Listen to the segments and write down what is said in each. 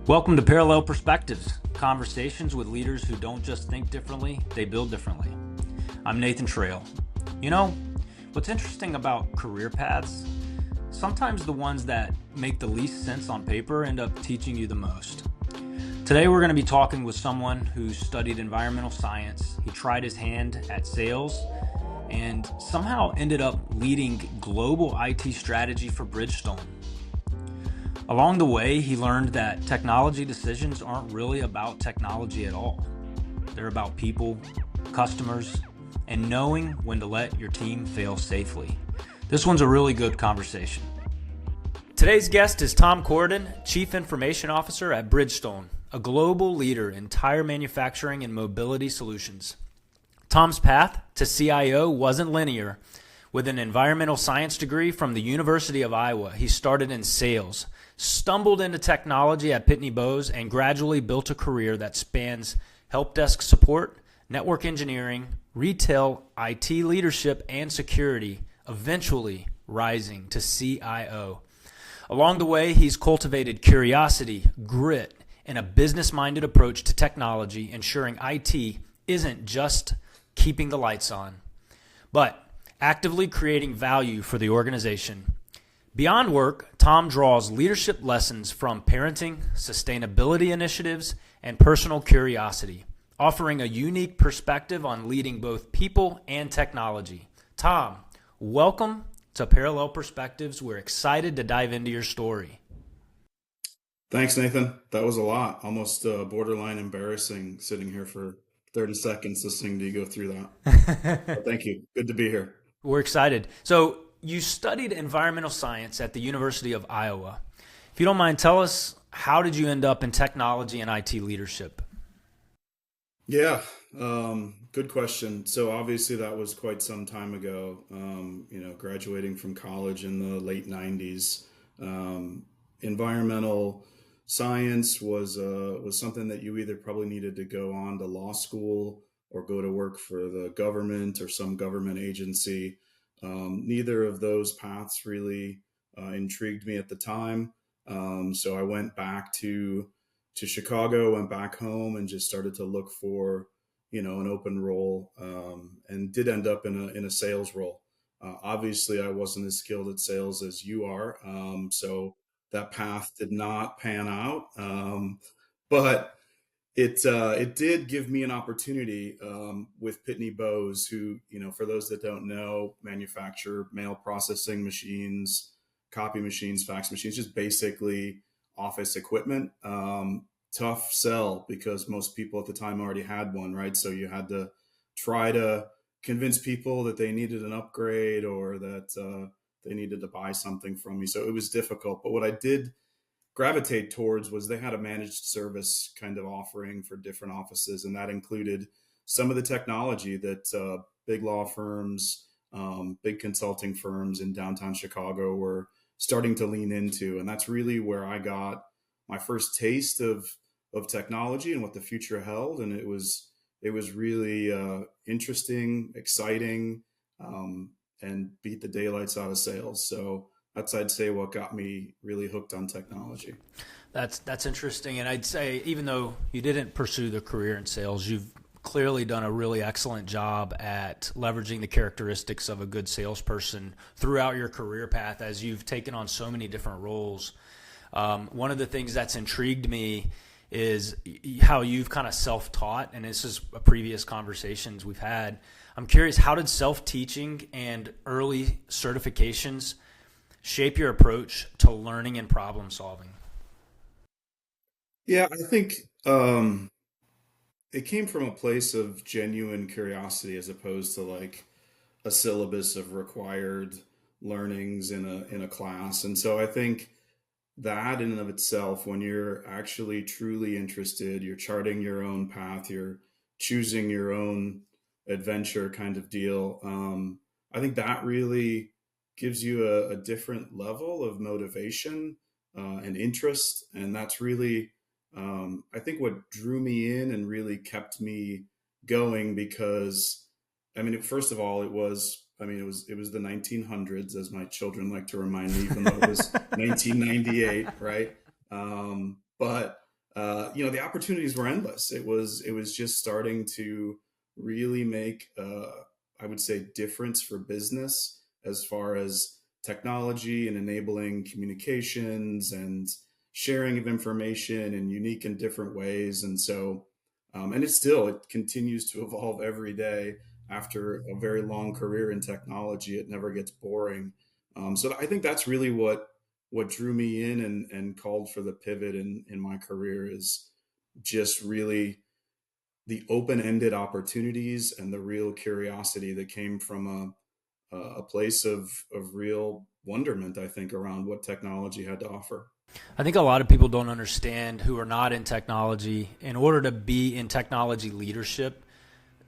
Welcome to Parallel Perspectives, conversations with leaders who don't just think differently, they build differently. I'm Nathan Trail. You know, what's interesting about career paths, sometimes the ones that make the least sense on paper end up teaching you the most. Today we're going to be talking with someone who studied environmental science. He tried his hand at sales and somehow ended up leading global IT strategy for Bridgestone. Along the way, he learned that technology decisions aren't really about technology at all. They're about people, customers, and knowing when to let your team fail safely. This one's a really good conversation. Today's guest is Tom Corridon, Chief Information Officer at Bridgestone, a global leader in tire manufacturing and mobility solutions. Tom's path to CIO wasn't linear. With an environmental science degree from the University of Iowa, he started in sales, stumbled into technology at Pitney Bowes, and gradually built a career that spans help desk support, network engineering, retail, IT leadership, and security, eventually rising to CIO. Along the way, he's cultivated curiosity, grit, and a business-minded approach to technology, ensuring IT isn't just keeping the lights on, but actively creating value for the organization. Beyond work, Tom draws leadership lessons from parenting, sustainability initiatives, and personal curiosity, offering a unique perspective on leading both people and technology. Tom, welcome to Parallel Perspectives. We're excited to dive into your story. Thanks, Nathan. That was a lot, almost borderline embarrassing sitting here for 30 seconds listening to you go through that. But thank you. Good to be here. We're excited. So you studied environmental science at the University of Iowa. If you don't mind, tell us, how did you end up in technology and IT leadership? Yeah, good question. So obviously that was quite some time ago, graduating from college in the late 90s. Environmental science was something that you either probably needed to go on to law school or go to work for the government or some government agency. Neither of those paths really intrigued me at the time. So I went back to Chicago, went back home, and just started to look for, an open role, and did end up in a sales role. Obviously, I wasn't as skilled at sales as you are, so that path did not pan out. But it did give me an opportunity with Pitney Bowes, who, for those that don't know, manufacture mail processing machines, copy machines, fax machines, just basically office equipment. Tough sell because most people at the time already had one, right? So you had to try to convince people that they needed an upgrade or that they needed to buy something from me. So it was difficult. But what I did gravitate towards was they had a managed service kind of offering for different offices, and that included some of the technology that big law firms, big consulting firms in downtown Chicago were starting to lean into. And that's really where I got my first taste of technology and what the future held. And it was really interesting, exciting, and beat the daylights out of sales. So that's, I'd say, what got me really hooked on technology. That's interesting. And I'd say, even though you didn't pursue the career in sales, you've clearly done a really excellent job at leveraging the characteristics of a good salesperson throughout your career path as you've taken on so many different roles. One of the things that's intrigued me is how you've kind of self-taught, and this is previous conversations we've had. I'm curious, how did self-teaching and early certifications shape your approach to learning and problem solving? Yeah, I think it came from a place of genuine curiosity as opposed to like a syllabus of required learnings in a class. And so I think that in and of itself, when you're actually truly interested, you're charting your own path, you're choosing your own adventure kind of deal. I think that really gives you a different level of motivation and interest. And that's really, I think, what drew me in and really kept me going because, I mean, first of all, it was the 1900s, as my children like to remind me, even though it was 1998, right? But the opportunities were endless. It was just starting to really make, I would say, difference for business as far as technology and enabling communications and sharing of information in unique and different ways. And so, and it continues to evolve every day. After a very long career in technology, it never gets boring. So I think that's really what drew me in and called for the pivot in my career is just really the open-ended opportunities and the real curiosity that came from a place of real wonderment, I think, around what technology had to offer. I think a lot of people don't understand who are not in technology. In order to be in technology leadership,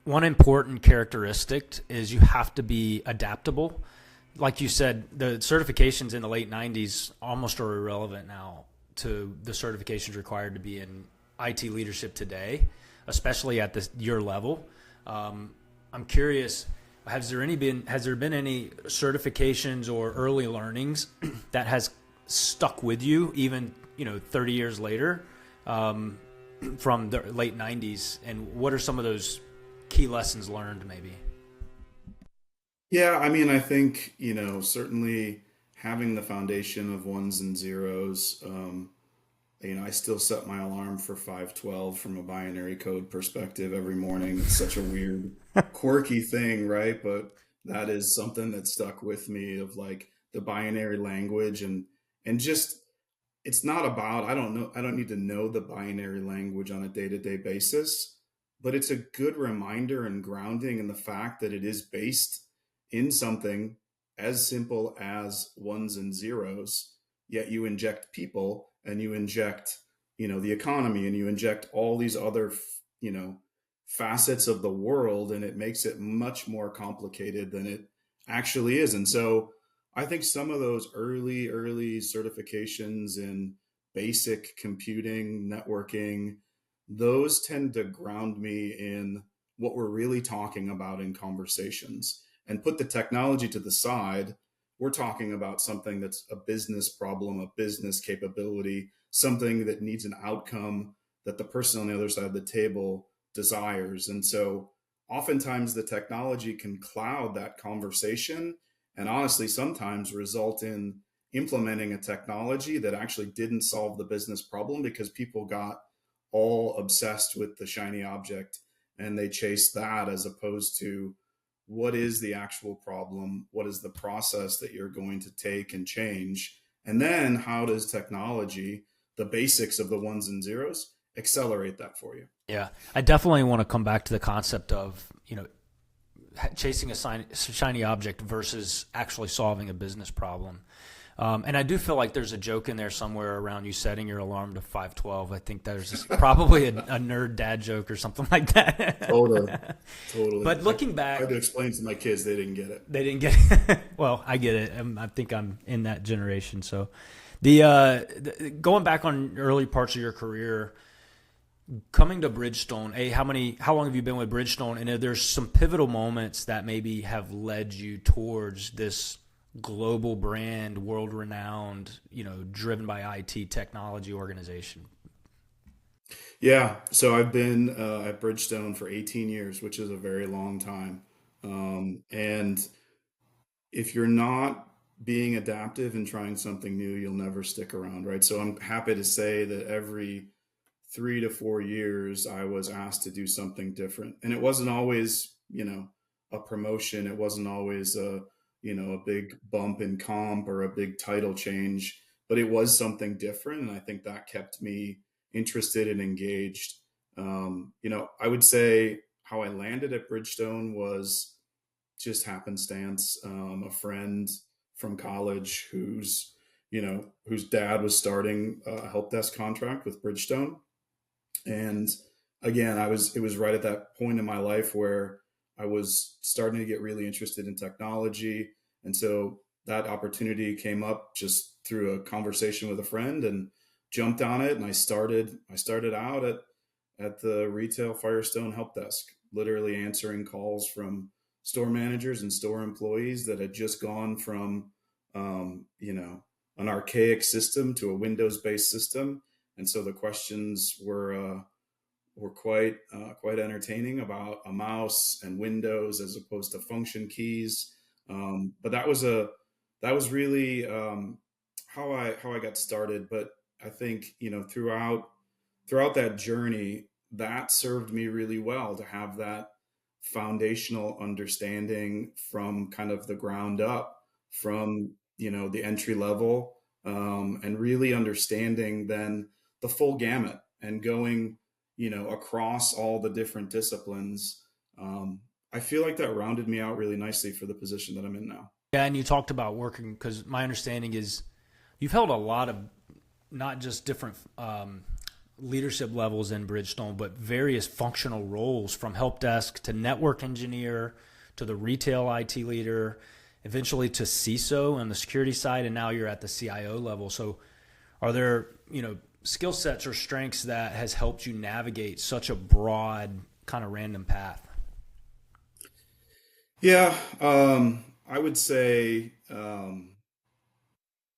one important characteristic is you have to be adaptable. Like you said, the certifications in the late 90s almost are irrelevant now to the certifications required to be in IT leadership today, especially at your level. I'm curious, has there been any certifications or early learnings that has stuck with you even 30 years later, from the late 90s, and what are some of those key lessons learned maybe? Yeah, I mean, I think, certainly having the foundation of ones and zeros, I still set my alarm for 5:12 from a binary code perspective every morning. It's such a weird, quirky thing, right? But that is something that stuck with me of like the binary language and just it's not about I don't need to know the binary language on a day-to-day basis, but it's a good reminder and grounding in the fact that it is based in something as simple as ones and zeros, yet you inject people and you inject, the economy and you inject all these other, facets of the world, and it makes it much more complicated than it actually is. And so I think some of those early certifications in basic computing, networking, those tend to ground me in what we're really talking about in conversations and put the technology to the side. We're talking about something that's a business problem, a business capability, something that needs an outcome that the person on the other side of the table desires. And so oftentimes the technology can cloud that conversation and honestly sometimes result in implementing a technology that actually didn't solve the business problem because people got all obsessed with the shiny object and they chased that as opposed to what is the actual problem, what is the process that you're going to take and change, and then how does technology, the basics of the ones and zeros, accelerate that for you. Yeah, I definitely want to come back to the concept of chasing a shiny object versus actually solving a business problem. And I do feel like there's a joke in there somewhere around you setting your alarm to 5:12. I think there's probably a nerd dad joke or something like that. Totally, totally. But looking I back, tried to explain to my kids, they didn't get it. they didn't get it. Well, I get it. I think I'm in that generation. So going back on early parts of your career, coming to Bridgestone, how long have you been with Bridgestone? And there's some pivotal moments that maybe have led you towards this global brand, world renowned, driven by IT technology organization. Yeah, so I've been at Bridgestone for 18 years, which is a very long time. And if you're not being adaptive and trying something new, you'll never stick around, right? So I'm happy to say that every 3 to 4 years, I was asked to do something different. And it wasn't always, a promotion. It wasn't always a big bump in comp or a big title change, but it was something different. And I think that kept me interested and engaged. I would say how I landed at Bridgestone was just happenstance. A friend from college whose dad was starting a help desk contract with Bridgestone. And again, it was right at that point in my life where I was starting to get really interested in technology. And so that opportunity came up just through a conversation with a friend and jumped on it. And I started out at the retail Firestone help desk, literally answering calls from store managers and store employees that had just gone from, an archaic system to a Windows based system. And so the questions were quite entertaining about a mouse and Windows as opposed to function keys. But that was really how I got started. But I think throughout that journey, that served me really well to have that foundational understanding from kind of the ground up, from the entry level, and really understanding then the full gamut and going across all the different disciplines. I feel like that rounded me out really nicely for the position that I'm in now. Yeah, and you talked about working, because my understanding is you've held a lot of not just different leadership levels in Bridgestone, but various functional roles, from help desk to network engineer to the retail IT leader, eventually to CISO on the security side, and now you're at the CIO level. So are there, skill sets or strengths that has helped you navigate such a broad kind of random path? Yeah, I would say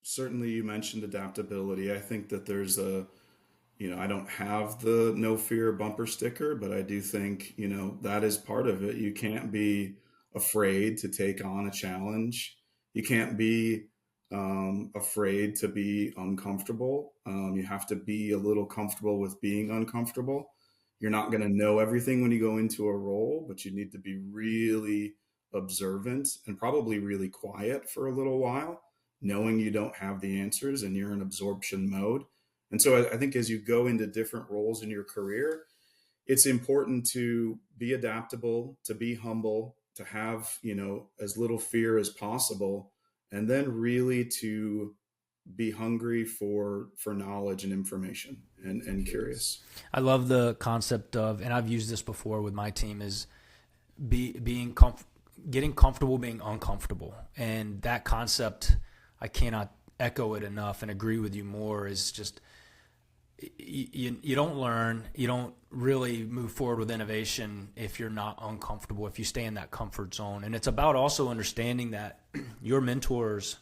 certainly you mentioned adaptability. I think that I don't have the no fear bumper sticker, but I do think, that is part of it. You can't be afraid to take on a challenge. You can't be afraid to be uncomfortable. You have to be a little comfortable with being uncomfortable. You're not going to know everything when you go into a role, but you need to be really observant and probably really quiet for a little while, knowing you don't have the answers and you're in absorption mode. And so I think as you go into different roles in your career, it's important to be adaptable, to be humble, to have, as little fear as possible, and then really to be hungry for knowledge and information and curious. I love the concept of, and I've used this before with my team, is getting comfortable being uncomfortable. And that concept, I cannot echo it enough and agree with you more, is just you don't learn, you don't really move forward with innovation if you're not uncomfortable, if you stay in that comfort zone. And it's about also understanding that your mentor's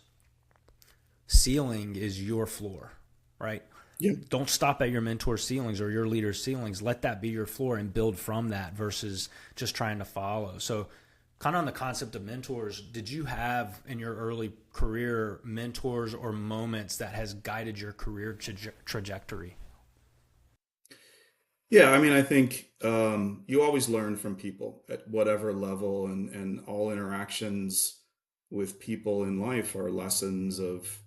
ceiling is your floor, right? Yeah. Don't stop at your mentor's ceilings or your leader's ceilings. Let that be your floor and build from that versus just trying to follow. So kind of on the concept of mentors, did you have in your early career mentors or moments that has guided your career trajectory? Yeah, I mean, I think you always learn from people at whatever level, and all interactions with people in life are lessons of,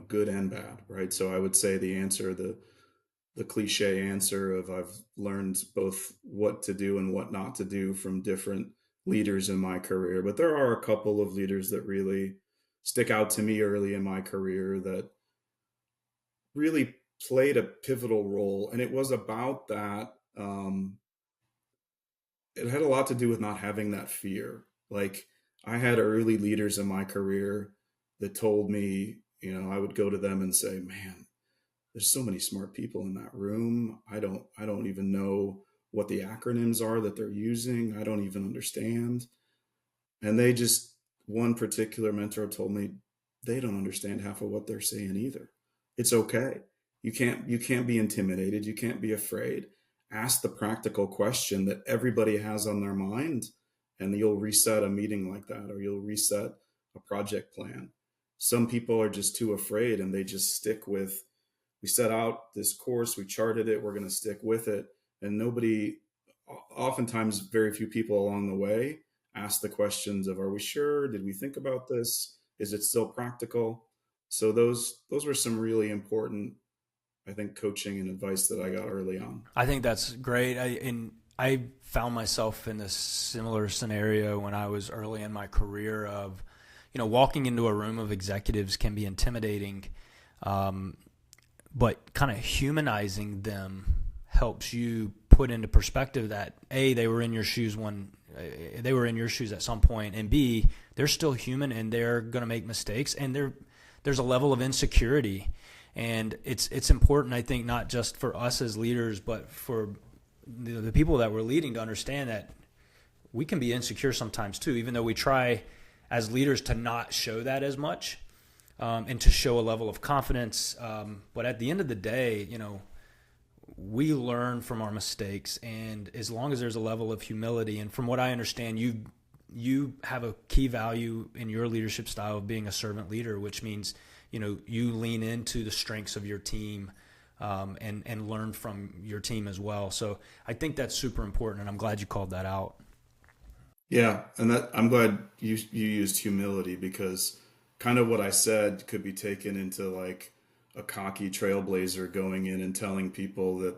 good and bad, right? So I would say the cliche answer of I've learned both what to do and what not to do from different leaders in my career. But there are a couple of leaders that really stick out to me early in my career that really played a pivotal role. And it was about that. It had a lot to do with not having that fear. Like, I had early leaders in my career that told me, I would go to them and say, man, there's so many smart people in that room. I don't even know what the acronyms are that they're using. I don't even understand. And one particular mentor told me they don't understand half of what they're saying either. It's okay. You can't be intimidated. You can't be afraid. Ask the practical question that everybody has on their mind, and you'll reset a meeting like that, or you'll reset a project plan. Some people are just too afraid and they just stick with, we set out this course, we charted it, we're going to stick with it. And oftentimes, very few people along the way ask the questions of, are we sure? Did we think about this? Is it still practical? So those were some really important, I think, coaching and advice that I got early on. I think that's great. I found myself in this similar scenario when I was early in my career of, walking into a room of executives can be intimidating, but kind of humanizing them helps you put into perspective that A, they were in your shoes at some point, and B, they're still human and they're going to make mistakes, and there's a level of insecurity. And it's important, I think, not just for us as leaders, but for the people that we're leading to understand that we can be insecure sometimes too, even though we try as leaders to not show that as much, and to show a level of confidence. But at the end of the day, we learn from our mistakes, and as long as there's a level of humility, and from what I understand, you have a key value in your leadership style of being a servant leader, which means, you lean into the strengths of your team, and learn from your team as well. So I think that's super important, and I'm glad you called that out. Yeah, and that I'm glad you used humility, because kind of what I said could be taken into like a cocky trailblazer going in and telling people that,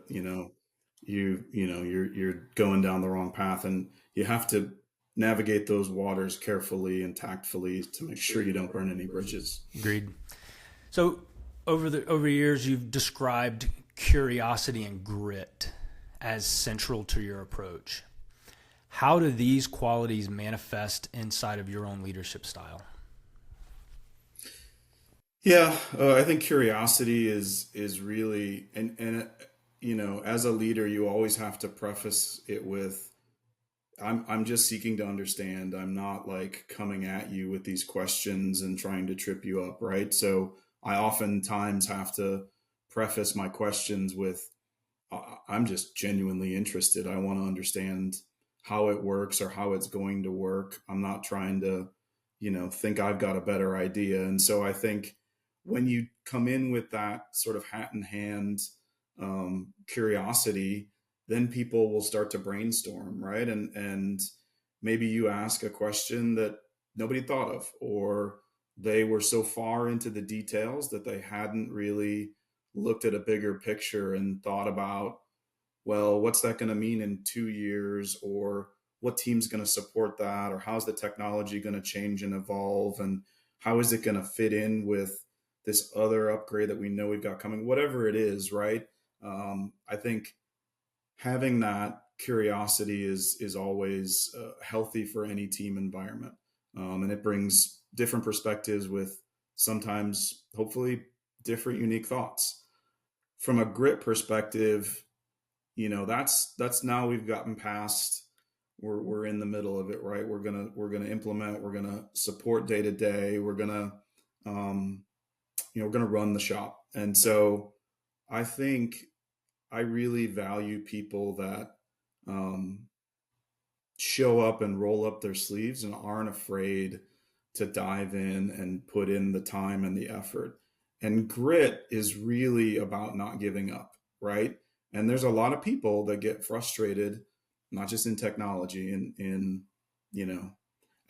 you're going down the wrong path, and you have to navigate those waters carefully and tactfully to make sure you don't burn any bridges. Agreed. So over years, you've described curiosity and grit as central to your approach. How do these qualities manifest inside of your own leadership style? Yeah, I think curiosity is really, and as a leader, you always have to preface it with, I'm just seeking to understand. I'm not like coming at you with these questions and trying to trip you up, right? So I oftentimes have to preface my questions with, I'm just genuinely interested. I want to understand how it works or how it's going to work. I'm not trying to, think I've got a better idea. And so I think when you come in with that sort of hat in hand curiosity, then people will start to brainstorm, right? And maybe you ask a question that nobody thought of, or they were so far into the details that they hadn't really looked at a bigger picture and thought about, well, what's that going to mean in 2 years? Or what team's going to support that? Or how's the technology going to change and evolve? And how is it going to fit in with this other upgrade that we know we've got coming? Whatever it is, right? I think having that curiosity is always healthy for any team environment. And it brings different perspectives with sometimes, hopefully, different, unique thoughts. From a grit perspective, that's now we've gotten past, we're in the middle of it, right? We're gonna implement, we're gonna support day to day, um we're gonna run the shop. And so I think I really value people that um show up and roll up their sleeves and aren't afraid to dive in and put in the time and the effort. And grit is really about not giving up, right? And there's a lot of people that get frustrated, not just in technology, in you know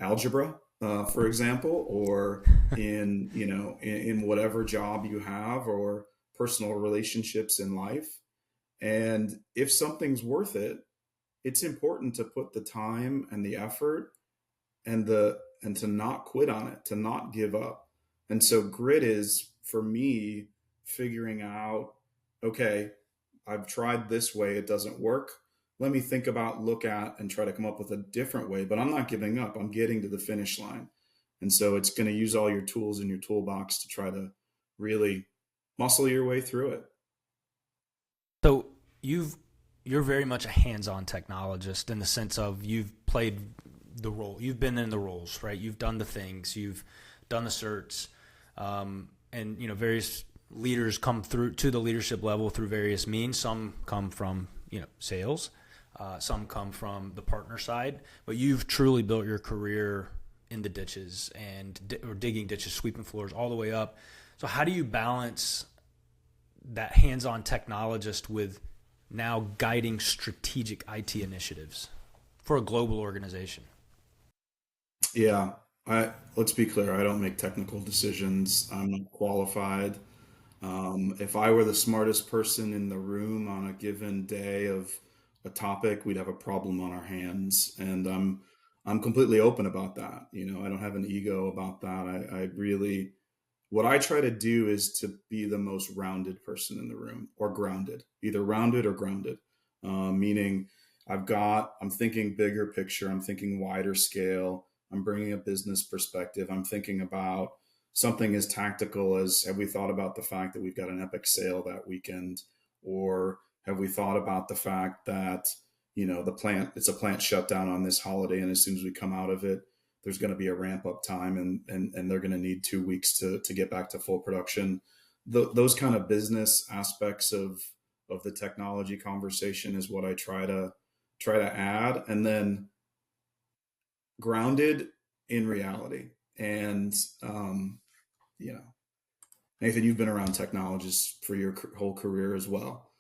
algebra, for example, or in whatever job you have, or personal relationships in life. And if something's worth it, it's important to put the time and the effort and to not quit on it, to not give up. And so grit is for me figuring out, okay, I've tried this way, it doesn't work. Let me think about, look at, and try to come up with a different way, but I'm not giving up. I'm getting to the finish line. And so it's going to use all your tools in your toolbox to try to really muscle your way through it. So you've you're very much a hands-on technologist in the sense of you've played the role, you've been in the roles, right? You've done the things, you've done the certs, and various leaders come through to the leadership level through various means. Some come from sales, some come from the partner side, but you've truly built your career in the ditches or digging ditches, sweeping floors, all the way up. So how do you balance that hands-on technologist with now guiding strategic IT initiatives for a global organization? Yeah, let's be clear. I don't make technical decisions. I'm not qualified. If I were the smartest person in the room on a given day of a topic, we'd have a problem on our hands. And I'm completely open about that. I don't have an ego about that. I really, what I try to do is to be the most rounded person in the room, or grounded, either rounded or grounded. Meaning I'm thinking bigger picture, I'm thinking wider scale, I'm bringing a business perspective, I'm thinking about something as tactical as, have we thought about the fact that we've got an epic sale that weekend? Or have we thought about the fact that, it's a plant shutdown on this holiday, and as soon as we come out of it, there's going to be a ramp up time, and they're going to need 2 weeks to get back to full production. Those kind of business aspects of the technology conversation is what I try to add, and then grounded in reality. And you know, Nathan, you've been around technologists for your whole career as well.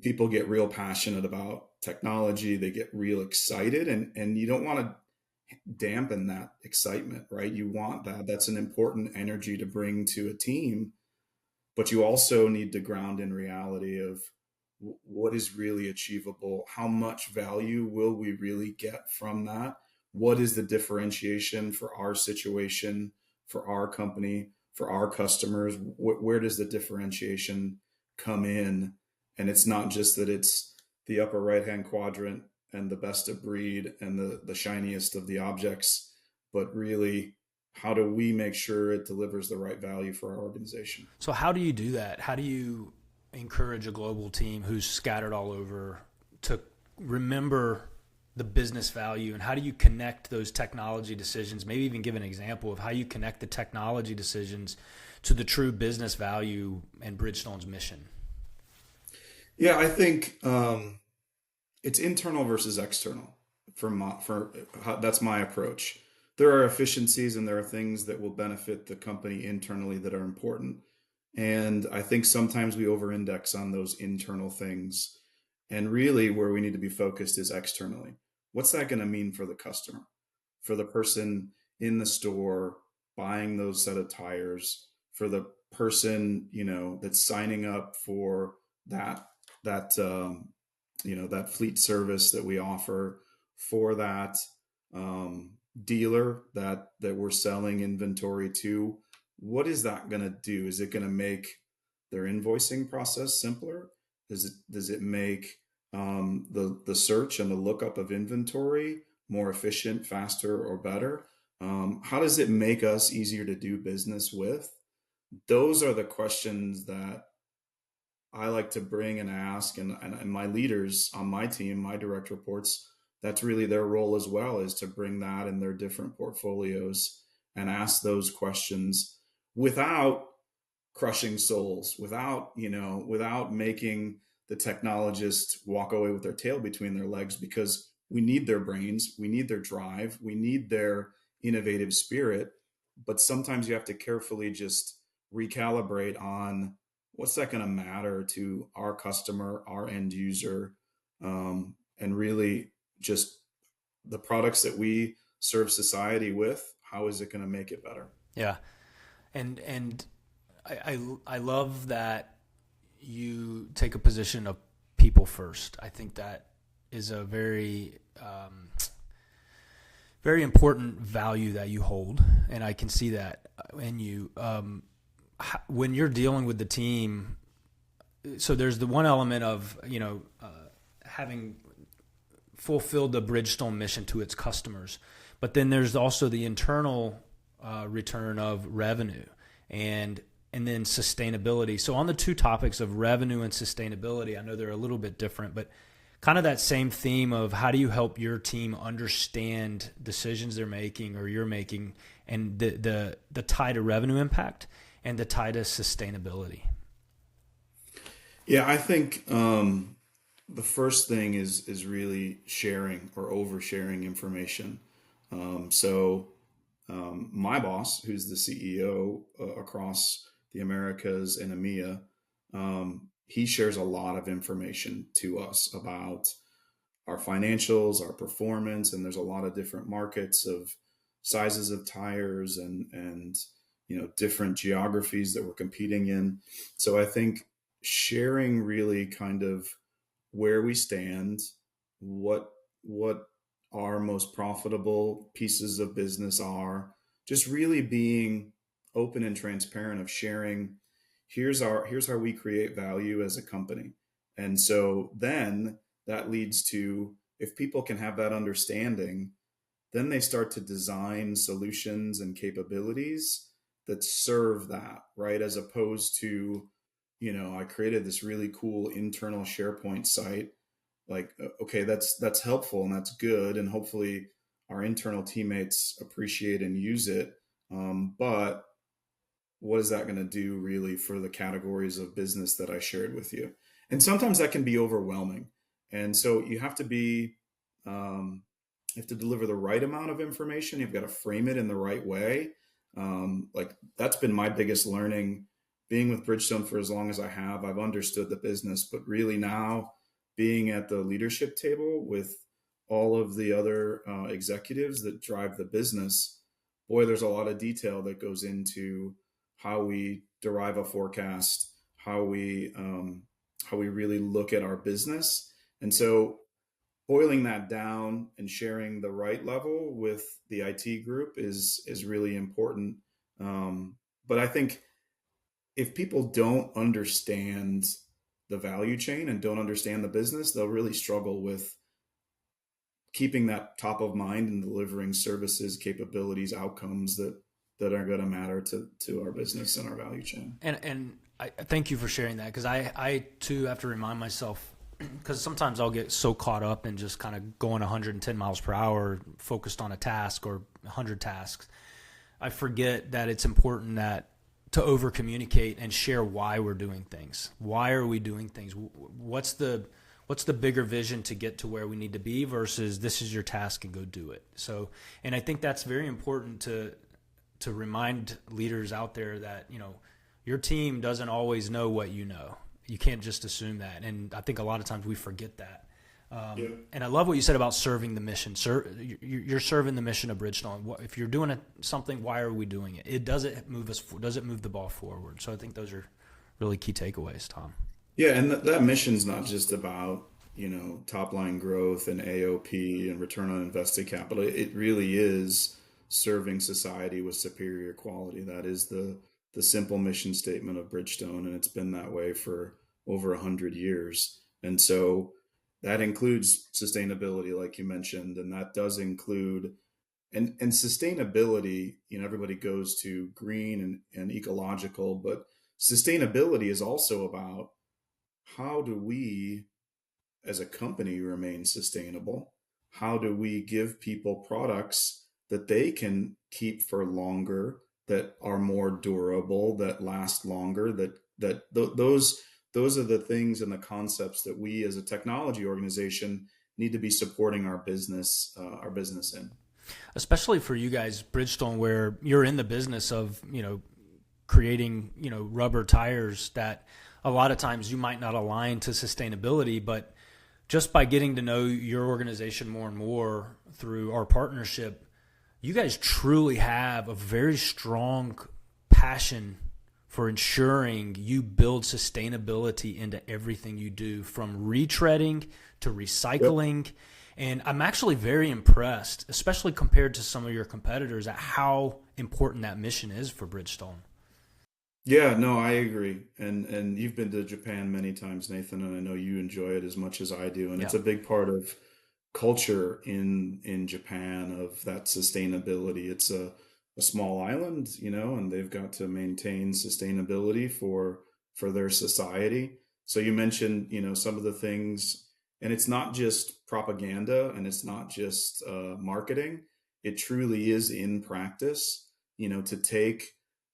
People get real passionate about technology, they get real excited, and you don't want to dampen that excitement, right? You want that. That's an important energy to bring to a team, but you also need to ground in reality of what is really achievable, how much value will we really get from that, what is the differentiation for our situation, for our company, for our customers, where does the differentiation come in? And it's not just that it's the upper right hand quadrant and the best of breed and the shiniest of the objects, but really, how do we make sure it delivers the right value for our organization? So how do you do that? How do you encourage a global team who's scattered all over to remember the business value, and how do you connect those technology decisions? Maybe even give an example of how you connect the technology decisions to the true business value and Bridgestone's mission. Yeah, I think it's internal versus external. For that's my approach. There are efficiencies and there are things that will benefit the company internally that are important. And I think sometimes we over-index on those internal things. And really, where we need to be focused is externally. What's that going to mean for the customer, for the person in the store buying those set of tires, for the person, that's signing up for that fleet service that we offer, for that dealer that we're selling inventory to? What is that going to do? Is it going to make their invoicing process simpler? Does it make the search and the lookup of inventory more efficient, faster, or better? How does it make us easier to do business with? Those are the questions that I like to bring and ask, and my leaders on my team, my direct reports, that's really their role as well, is to bring that in their different portfolios and ask those questions without crushing souls, without making the technologist walk away with their tail between their legs, because we need their brains, we need their drive, we need their innovative spirit. But sometimes you have to carefully just recalibrate on what's that going to matter to our customer, our end user, and really just the products that we serve society with. How is it going to make it better? Yeah. And I love that you take a position of people first. I think that is a very very important value that you hold, and I can see that in you. When you're dealing with the team, so there's the one element of having fulfilled the Bridgestone mission to its customers, but then there's also the internal return of revenue and then sustainability. So on the two topics of revenue and sustainability, I know they're a little bit different, but kind of that same theme of how do you help your team understand decisions they're making or you're making, and the tie to revenue impact and the tie to sustainability. Yeah, I think the first thing is really sharing or oversharing information. My boss, who's the CEO across the Americas and EMEA, he shares a lot of information to us about our financials, our performance, and there's a lot of different markets of sizes of tires and different geographies that we're competing in. So I think sharing really kind of where we stand, what our most profitable pieces of business are, just really being open and transparent of sharing, here's how we create value as a company. And so then that leads to, if people can have that understanding, then they start to design solutions and capabilities that serve that, right? As opposed to, I created this really cool internal SharePoint site. Like, okay, that's helpful and that's good, and hopefully our internal teammates appreciate and use it. But what is that going to do really for the categories of business that I shared with you? And sometimes that can be overwhelming. And so you have to be, um, you have to deliver the right amount of information. You've got to frame it in the right way. Like that's been my biggest learning being with Bridgestone for as long as I have. I've understood the business, but really now being at the leadership table with all of the other executives that drive the business, boy, there's a lot of detail that goes into how we derive a forecast, how we really look at our business. And so boiling that down and sharing the right level with the IT group is really important. But I think if people don't understand the value chain and don't understand the business, they'll really struggle with keeping that top of mind and delivering services, capabilities, outcomes that are going to matter to our business and our value chain. And I thank you for sharing that, because I too have to remind myself, because sometimes I'll get so caught up in just kind of going 110 miles per hour focused on a task or 100 tasks. I forget that it's important that to over communicate and share why we're doing things. Why are we doing things? What's the bigger vision to get to where we need to be versus this is your task and go do it. So, and I think that's very important to remind leaders out there that, your team doesn't always know what you know. You can't just assume that. And I think a lot of times we forget that. Yeah. And I love what you said about serving the mission. You're serving the mission of Bridgestone. If you're doing something, why are we doing it? It doesn't move us. Does it move the ball forward? So I think those are really key takeaways, Tom. Yeah, and that mission's not just about, top line growth and AOP and return on invested capital. It really is serving society with superior quality. That is the simple mission statement of Bridgestone, and it's been that way for over 100 years. And so that includes sustainability, like you mentioned, and that does include and sustainability. Everybody goes to green and ecological, but sustainability is also about how do we as a company remain sustainable? How do we give people products that they can keep for longer, that are more durable, that last longer, those are the things and the concepts that we as a technology organization need to be supporting our business in. Especially for you guys, Bridgestone, where you're in the business of, creating, rubber tires that a lot of times you might not align to sustainability, but just by getting to know your organization more and more through our partnership, you guys truly have a very strong passion for ensuring you build sustainability into everything you do, from retreading to Yep. recycling. And I'm actually very impressed, especially compared to some of your competitors, at how important that mission is for Bridgestone. Yeah, no, I agree. And you've been to Japan many times, Nathan, and I know you enjoy it as much as I do. And Yeah. it's a big part of culture in Japan of that sustainability. It's a small island, and they've got to maintain sustainability for their society. So you mentioned, some of the things, and it's not just propaganda and it's not just marketing. It truly is in practice, to take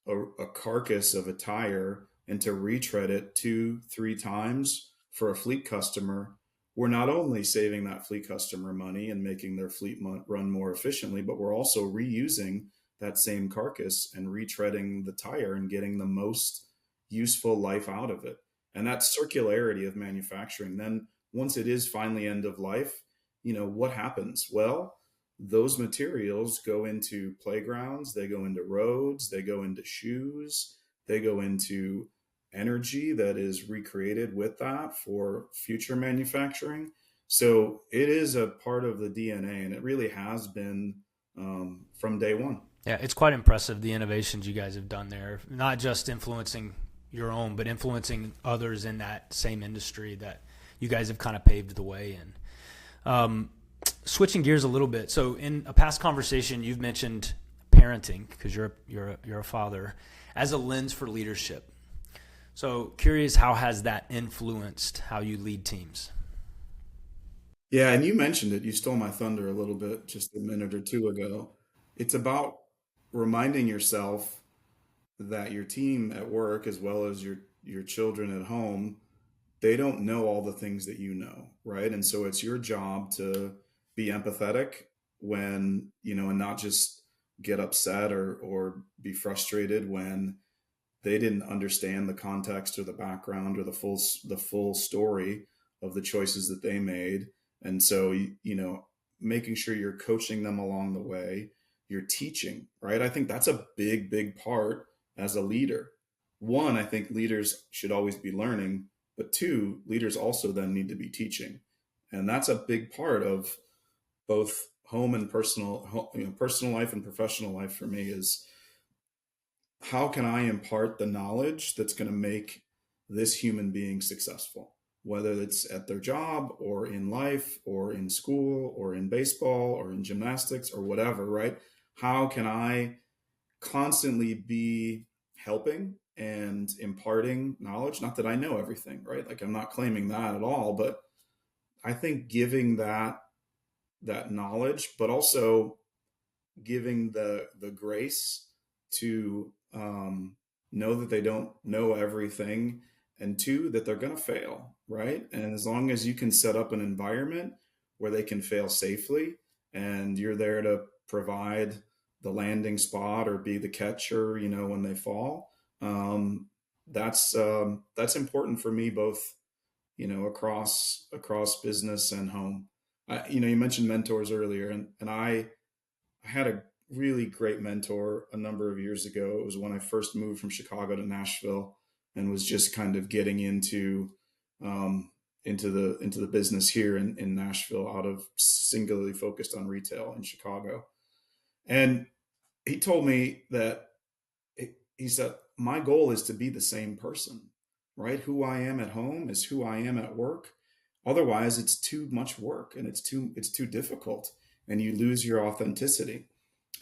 a carcass of a tire and to retread it two, three times for a fleet customer. We're not only saving that fleet customer money and making their fleet run more efficiently, but we're also reusing that same carcass and retreading the tire and getting the most useful life out of it. And that circularity of manufacturing, then once it is finally end of life, what happens? Well, those materials go into playgrounds, they go into roads, they go into shoes, they go into energy that is recreated with that for future manufacturing. So it is a part of the DNA, and it really has been from day one. Yeah, it's quite impressive, the innovations you guys have done there, not just influencing your own, but influencing others in that same industry that you guys have kind of paved the way in. Switching gears a little bit. So in a past conversation, you've mentioned parenting, because you're a father, as a lens for leadership. So curious, how has that influenced how you lead teams? Yeah, and you mentioned it. You stole my thunder a little bit just a minute or two ago. It's about reminding yourself that your team at work, as well as your children at home, they don't know all the things that you know, right? And so it's your job to be empathetic when, and not just get upset or be frustrated when they didn't understand the context or the background or the full story of the choices that they made. And so, making sure you're coaching them along the way, you're teaching, right? I think that's a big part as a leader. One, I think leaders should always be learning, but two, leaders also then need to be teaching. And that's a big part of both home and personal life and professional life for me is how can I impart the knowledge that's going to make this human being successful, whether it's at their job or in life or in school or in baseball or in gymnastics or whatever, right? How can I constantly be helping and imparting knowledge? Not that I know everything, right? Like I'm not claiming that at all, but I think giving that knowledge, but also giving the grace to know that they don't know everything, and two, that they're going to fail, right? And as long as you can set up an environment where they can fail safely, and you're there to provide the landing spot or be the catcher, when they fall, that's important for me, both across business and home. You mentioned mentors earlier, and I had a really great mentor a number of years ago. It was when I first moved from Chicago to Nashville and was just kind of getting um, into the business here in Nashville, out of singularly focused on retail in Chicago. And he told me that he said, my goal is to be the same person, right? Who I am at home is who I am at work. Otherwise, it's too much work and it's too difficult, and you lose your authenticity.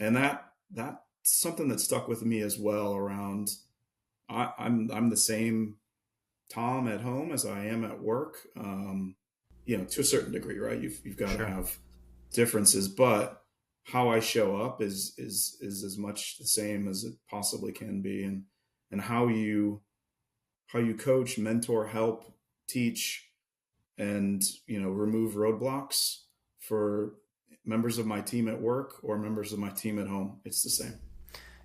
And that's something that stuck with me as well. Around, I'm the same Tom at home as I am at work. To a certain degree, right? You've got to Sure. have differences, but how I show up is as much the same as it possibly can be. And how you coach, mentor, help, teach, and remove roadblocks for members of my team at work or members of my team at home. It's the same.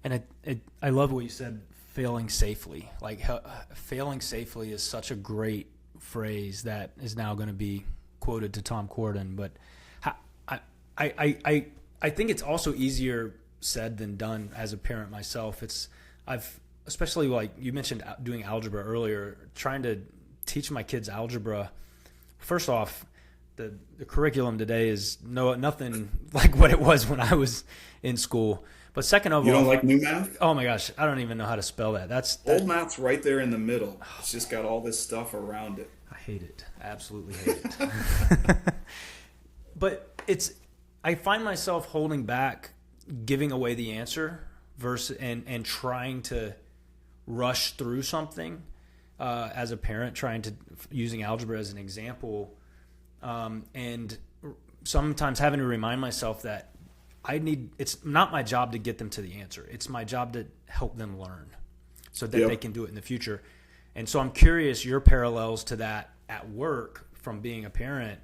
And I love what you said, failing safely. Like failing safely is such a great phrase that is now going to be quoted to Tom Corridon. But I, I think it's also easier said than done as a parent myself. I've, especially like you mentioned doing algebra earlier, trying to teach my kids algebra. First off, the curriculum today is nothing like what it was when I was in school. But second of You don't all, like new math? oh my gosh, I don't even know how to spell that. Old math's right there in the middle. It's just got all this stuff around it. I hate it. Absolutely hate it. But I find myself holding back, giving away the answer versus and trying to rush through something as a parent, trying to using algebra as an example, and sometimes having to remind myself that it's not my job to get them to the answer. It's my job to help them learn so that they can do it in the future. And so I'm curious your parallels to that at work from being a parent.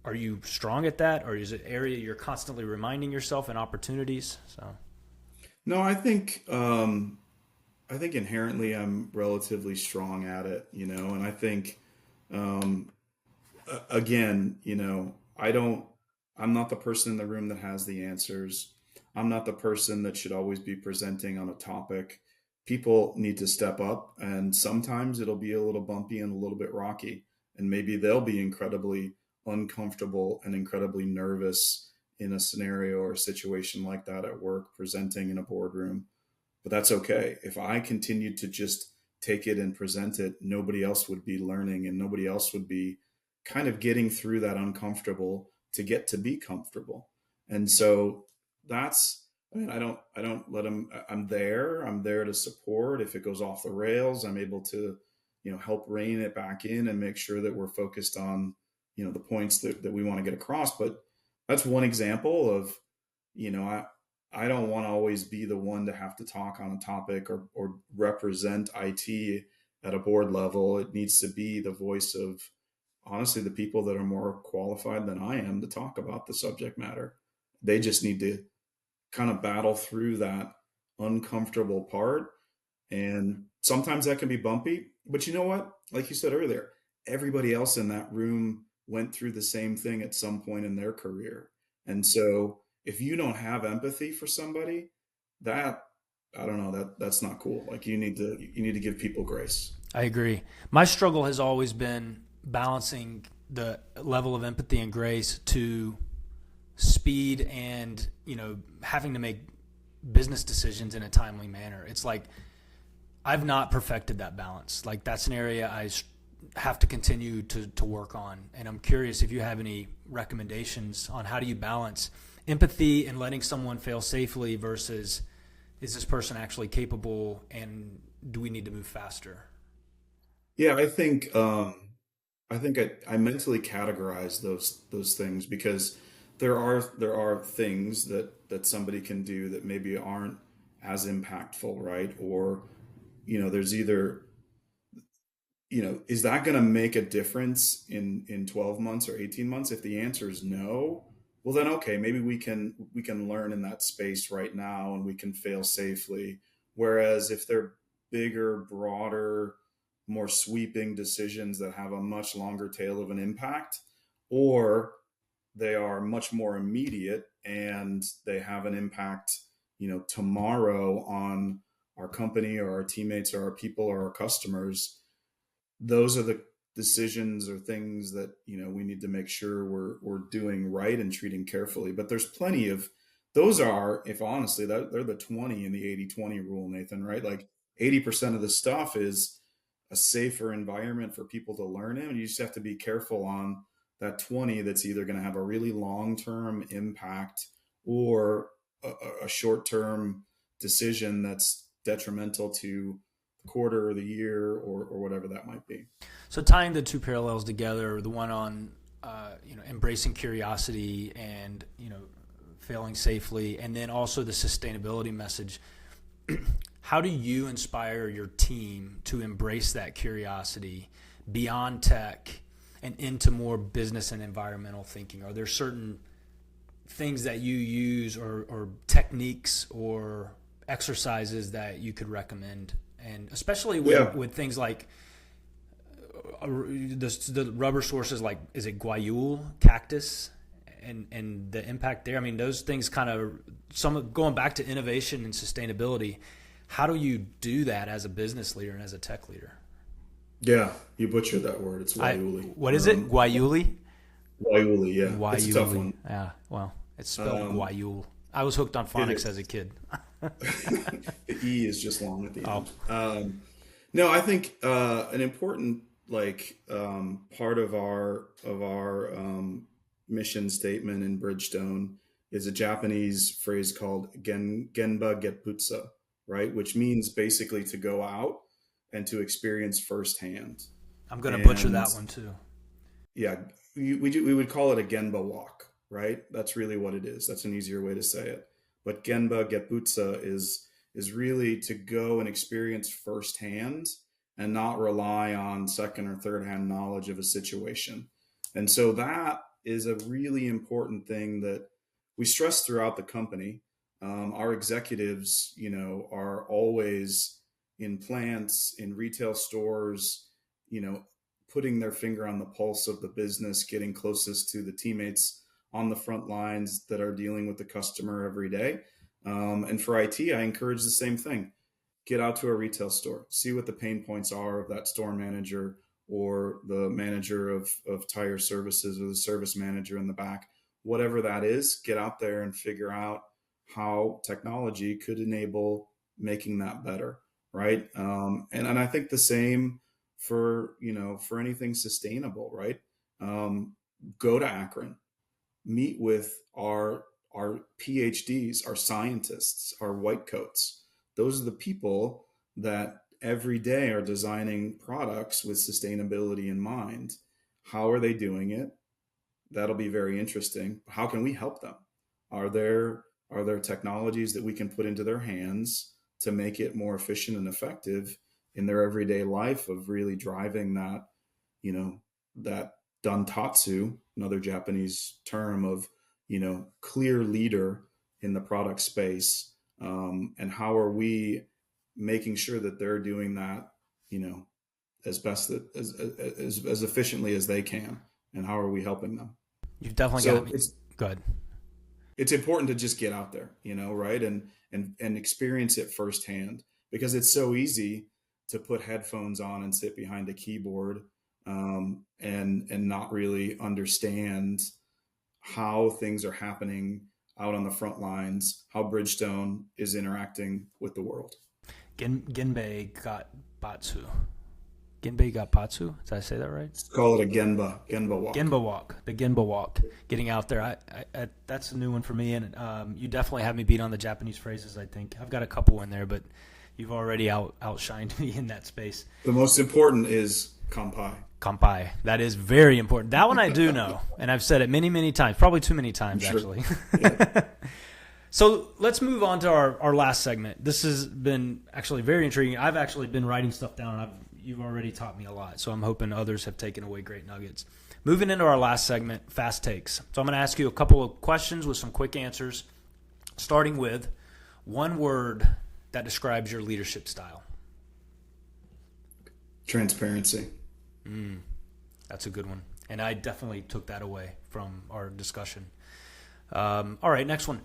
Are you strong at that, or is it an area you're constantly reminding yourself and opportunities? So No, I think inherently I'm relatively strong at it, and I think um, again, I'm not the person in the room that has the answers. I'm not the person that should always be presenting on a topic. People need to step up, and sometimes it'll be a little bumpy and a little bit rocky, and maybe they'll be incredibly uncomfortable and incredibly nervous in a scenario or a situation like that at work, presenting in a boardroom. But that's okay. If I continued to just take it and present it, nobody else would be learning, and nobody else would be kind of getting through that uncomfortable to get to be comfortable. And so that's, I mean, I don't let them, I'm there to support. If it goes off the rails, I'm able to, help rein it back in and make sure that we're focused on, the points that we want to get across. But that's one example of, I don't want to always be the one to have to talk on a topic or represent IT at a board level. It needs to be the voice of, honestly, the people that are more qualified than I am to talk about the subject matter. They just need to kind of battle through that uncomfortable part. And sometimes that can be bumpy. But you know what? Like you said earlier, everybody else in that room went through the same thing at some point in their career. And so if you don't have empathy for somebody, that, I don't know, that's not cool. Like you need to give people grace. I agree. My struggle has always been balancing the level of empathy and grace to speed and, having to make business decisions in a timely manner. It's like I've not perfected that balance. Like that's an area I have to continue to work on. And I'm curious if you have any recommendations on how do you balance empathy and letting someone fail safely versus is this person actually capable and do we need to move faster? Yeah, I think I mentally categorize those things because there are things that somebody can do that maybe aren't as impactful, right? Or there's either is that going to make a difference in 12 months or 18 months? If the answer is no, well then okay, maybe we can learn in that space right now and we can fail safely. Whereas if they're bigger, broader, more sweeping decisions that have a much longer tail of an impact, or they are much more immediate and they have an impact, tomorrow on our company or our teammates or our people or our customers, those are the decisions or things that we need to make sure we're doing right and treating carefully. But there's plenty of those are, if honestly, that they're the 20 in the 80/20 rule, Nathan, right? Like 80% of the stuff is a safer environment for people to learn in, and you just have to be careful on that 20 that's either going to have a really long-term impact or a short-term decision that's detrimental to the quarter or the year or whatever that might be. So tying the two parallels together, the one on embracing curiosity and failing safely, and then also the sustainability message. How do you inspire your team to embrace that curiosity beyond tech and into more business and environmental thinking? Are there certain things that you use or techniques or exercises that you could recommend? And especially Yeah. with things like the rubber sources, like is it guayule cactus and the impact there? I mean, those things kind of some going back to innovation and sustainability. How do you do that as a business leader and as a tech leader? Yeah, you butchered that word. It's I Waiuli. what is it? Guayule? Waiuli, yeah. It's a tough Guayule. one. Yeah. Well, it's spelled Um, guayule. I was hooked on it phonics as a is. kid. The E is just long at the Oh, end. No, I think an important part of our mission statement in Bridgestone is a Japanese phrase called Genba Getbutsu, right? Which means basically to go out and to experience firsthand. I'm gonna butcher And that one too. yeah, we would call it a Genba walk, right? That's really what it is. That's an easier way to say it. But Genba Getbutsu is really to go and experience firsthand and not rely on second or third hand knowledge of a situation. And so that is a really important thing that we stress throughout the company. Our executives, are always in plants, in retail stores, you know, putting their finger on the pulse of the business, getting closest to the teammates on the front lines that are dealing with the customer every day. And for IT, I encourage the same thing. Get out to a retail store, see what the pain points are of that store manager or the manager of tire services or the service manager in the back, whatever that is, get out there and figure out how technology could enable making that better. Right. And I think the same for anything sustainable, right? Um, Go to Akron, meet with our PhDs, our scientists, our white coats. Those are the people that every day are designing products with sustainability in mind. How are they doing it? That'll be very interesting. How can we help them? Are there technologies that we can put into their hands to make it more efficient and effective? in their everyday life of really driving that, that dantatsu, another Japanese term of, clear leader in the product space. And how are we making sure that they're doing that, you know, as best that, as efficiently as they can, and how are we helping them? You've definitely got So me. Good. it's important to just get out there, right? And experience it firsthand, because it's so easy to put headphones on and sit behind a keyboard, and not really understand how things are happening out on the front lines, how Bridgestone is interacting with the world. Genbei got Batsu. Genbei got Batsu. Did I say that right? Let's call it a Genba walk. Genba walk. The Genba walk. Getting out there. That's a new one for me. And you definitely have me beat on the Japanese phrases, I think. I've got a couple in there, but you've already outshined me in that space. The most important is kanpai. Kanpai. That is very important. That one I do know. And I've said it many, many times. Probably too many times, Sure. actually. Yeah. So let's move on to our last segment. This has been actually very intriguing. I've actually been writing stuff down. You've already taught me a lot, so I'm hoping others have taken away great nuggets. Moving into our last segment, fast takes. So I'm going to ask you a couple of questions with some quick answers, starting with one word that describes your leadership style. Transparency. That's a good one, and I definitely took that away from our discussion. All right, next one.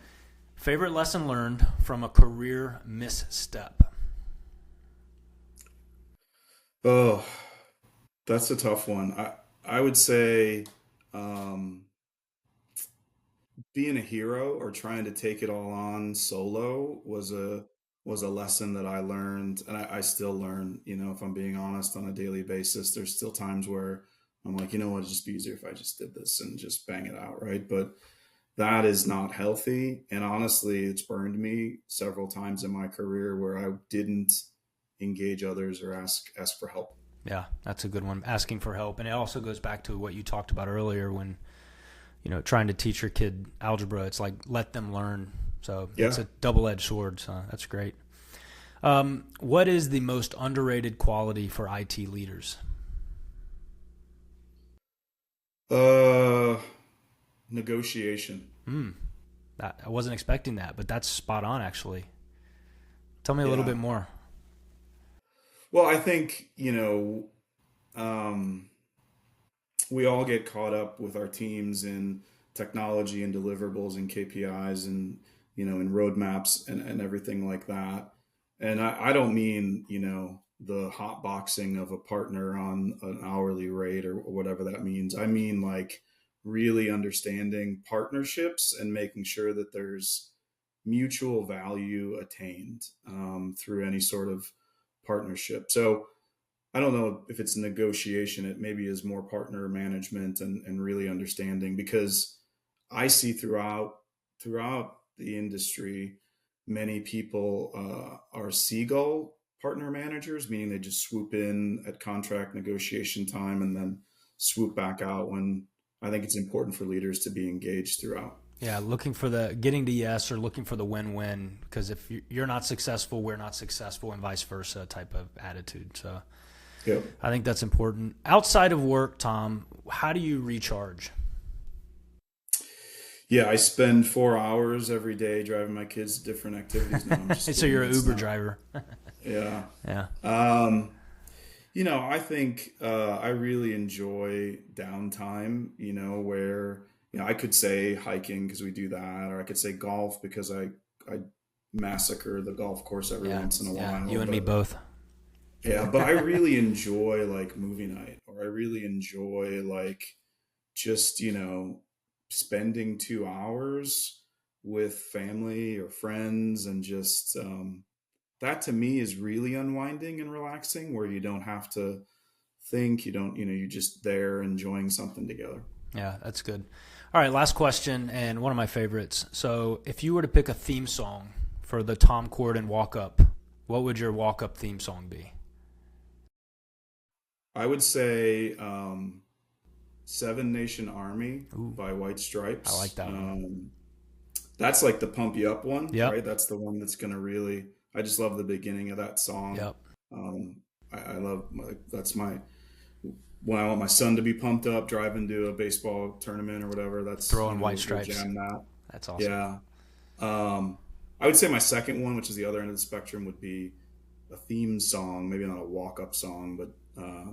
Favorite lesson learned from a career misstep? Oh, that's a tough one. I would say, um, being a hero or trying to take it all on solo was a lesson that I learned, and I still learn. If I'm being honest, on a daily basis, there's still times where I'm like, it'd just be easier if I just did this and just bang it out, right? But that is not healthy, and honestly, it's burned me several times in my career where I didn't engage others or ask for help. Yeah, that's a good one. Asking for help. And it also goes back to what you talked about earlier when, trying to teach your kid algebra. It's like, let them learn. So Yeah. it's a double-edged sword. So that's great. What is the most underrated quality for IT leaders? Uh, Negotiation. I wasn't expecting that, but that's spot on, actually. Tell me a little Yeah. bit more. Well, I think, we all get caught up with our teams in technology and deliverables and KPIs and, in roadmaps and everything like that. And I don't mean, the hot boxing of a partner on an hourly rate or whatever that means. I mean, like, really understanding partnerships and making sure that there's mutual value attained, through any sort of partnership. So I don't know if it's negotiation. It maybe is more partner management and really understanding, because I see throughout the industry, many people are seagull partner managers, meaning they just swoop in at contract negotiation time and then swoop back out, when I think it's important for leaders to be engaged throughout. Yeah, getting to yes, or looking for the win-win, because if you're not successful, we're not successful, and vice versa type of attitude. So Yep. I think that's important. Outside of work, Tom, how do you recharge? Yeah, I spend 4 hours every day driving my kids to different activities. No, I'm just So kidding. you're an It's Uber not. driver. Yeah. Yeah. Um, I think I really enjoy downtime, where, I could say hiking because we do that, or I could say golf because I massacre the golf course every Yeah. once in a Yeah. while. You and me But both. yeah, but I really enjoy like movie night, or I really enjoy like just, spending 2 hours with family or friends, and just, that to me is really unwinding and relaxing, where you don't have to think, you don't, you're just there enjoying something together. Yeah, that's good. All right, last question, and one of my favorites. So if you were to pick a theme song for the Tom Corridon walk up, what would your walk up theme song be? I would say, Seven Nation Army Ooh, by White I like Stripes. that one. That's like the pump you up one, Yep. right? That's the one that's going to really, I just love the beginning of that song. Yep. Um, I love that's my when I want my son to be pumped up, driving to a baseball tournament or whatever. That's Throwing white we'll stripes. jam that. That's awesome. Yeah. I would say my second one, which is the other end of the spectrum, would be a theme song. Maybe not a walk-up song, but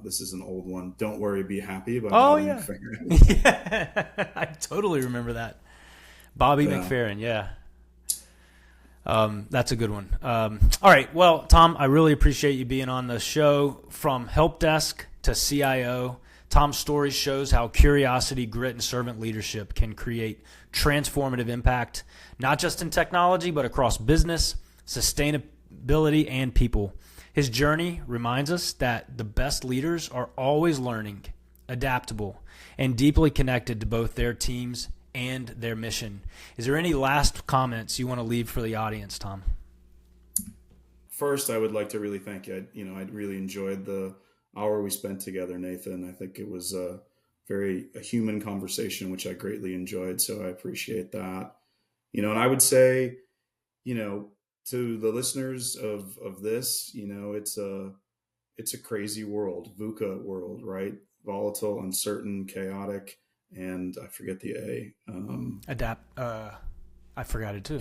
this is an old one. "Don't Worry, Be Happy" by Oh, Bobby yeah. McFerrin. Yeah. I totally remember that. Bobby Yeah. McFerrin, yeah. That's a good one. All right. Well, Tom, I really appreciate you being on the show. From help desk to CIO, Tom's story shows how curiosity, grit, and servant leadership can create transformative impact, not just in technology, but across business, sustainability, and people. His journey reminds us that the best leaders are always learning, adaptable, and deeply connected to both their teams and their mission. Is there any last comments you want to leave for the audience, Tom? First, I would like to really thank you. I really enjoyed the hour we spent together, Nathan. I think it was a human conversation, which I greatly enjoyed. So I appreciate that. And I would say, to the listeners of this, it's a crazy world, VUCA world, right? Volatile, uncertain, chaotic, and I forget the A. I forgot it too.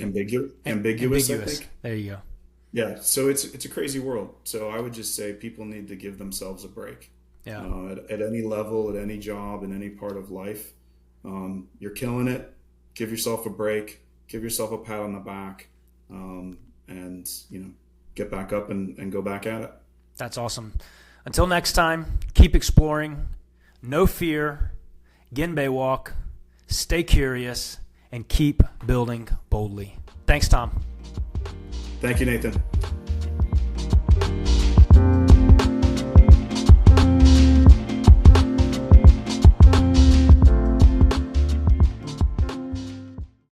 Ambiguous, I think. There you go. Yeah, so it's a crazy world. So I would just say people need to give themselves a break. Yeah. At any level, at any job, in any part of life, you're killing it. Give yourself a break. Give yourself a pat on the back, and get back up and go back at it. That's awesome. Until next time, keep exploring. No fear. Genba walk. Stay curious and keep building boldly. Thanks, Tom. Thank you, Nathan.